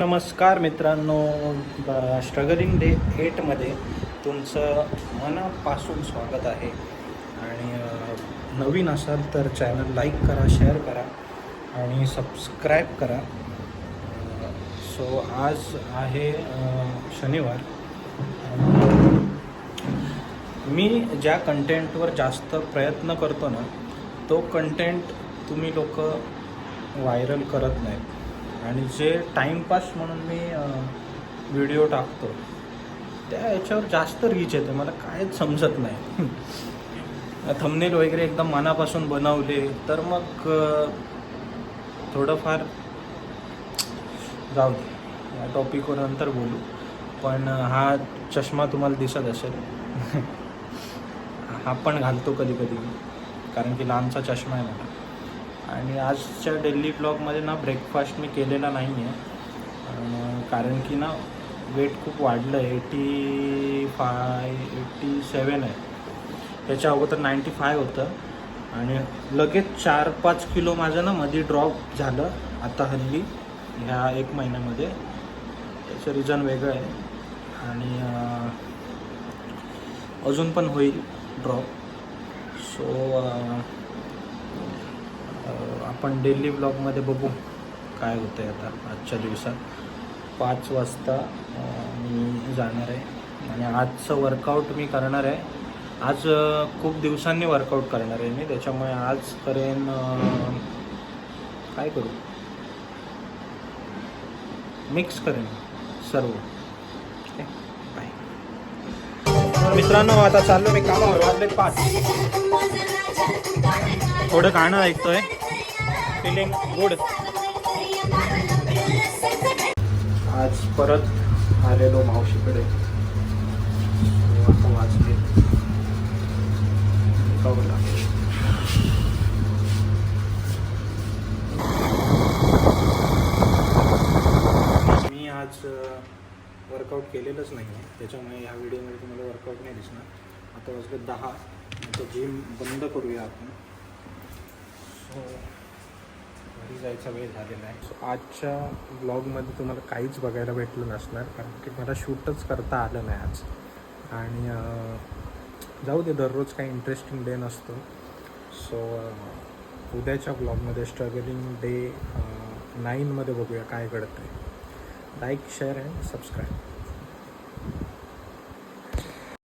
नमस्कार मित्रांनो, struggling day 8मध्ये तुमचं मनापासून स्वागत आहे. आणि नवीन असाल तर चॅनल लाईक करा, शेअर करा आणि सबस्क्राईब करा. सो आज आहे शनिवार. मी ज्या कंटेंटवर जास्त प्रयत्न करतो ना, तो कंटेंट तुम्ही लोक व्हायरल करत नाहीत. आणि जे टाईमपास म्हणून मी व्हिडिओ टाकतो त्या याच्यावर जास्त रीच येते. मला कायच समजत नाही. थंबनेल वगैरे एकदम मनापासून बनवले तर मग थोडंफार जाऊ दे, या टॉपिकवर नंतर बोलू. पण हा चष्मा तुम्हाला दिसत असेल. हा पण घालतो कधी कधी, कारण की लांबचा चष्मा आहे मला. आणि आजच्या डेली ब्लॉगमध्ये ना ब्रेकफास्ट मी केलेला नाही आहे, कारण की ना वेट खूप वाढलं आहे. 87 आहे. त्याच्या अगोदर 95 होतं. आणि लगेच 4-5 किलो माझं ना मध्ये ड्रॉप झालं आता हल्ली ह्या 1 महिन्यामध्ये. त्याचं रिझन वेगळं आहे आणि अजून पण होईल ड्रॉप. सो आपण डेली ब्लॉगमध्ये बघू काय होतं आहे. आता आजच्या दिवसात 5 वाजता मी जाणार आहे आणि आजचं वर्कआउट मी करणार आहे. आज खूप दिवसांनी वर्कआउट करणार आहे मी, त्याच्यामुळे आज करेन. काय करू, मिक्स करेन सर्व. ठीक आहे, बाय मित्रांनो. आता चाललो मी कामावर. वाजले 5. थोडं गाणं ऐकतोय, फिलिंग गुड. आज परत आलेलो मावशीकडे. आता वाजले कवला. मी आज वर्कआउट केलेलंच नाही आहे, त्याच्यामुळे ह्या व्हिडिओमध्ये तुम्हाला वर्कआउट नाही दिसणार. आता वाजले 10. आता जिम बंद करूया आपण. सो घरी जायचा वेळ झालेला आहे. सो आजच्या ब्लॉगमध्ये तुम्हाला काहीच बघायला भेटलं नसणार, कारण की मला शूटच करता आलं नाही आज. आणि जाऊ दे, दररोज काही इंटरेस्टिंग डे नसतो. सो उद्याच्या ब्लॉगमध्ये स्ट्रगलिंग डे 9मध्ये बघूया काय घडतं आहे. Like, share and subscribe.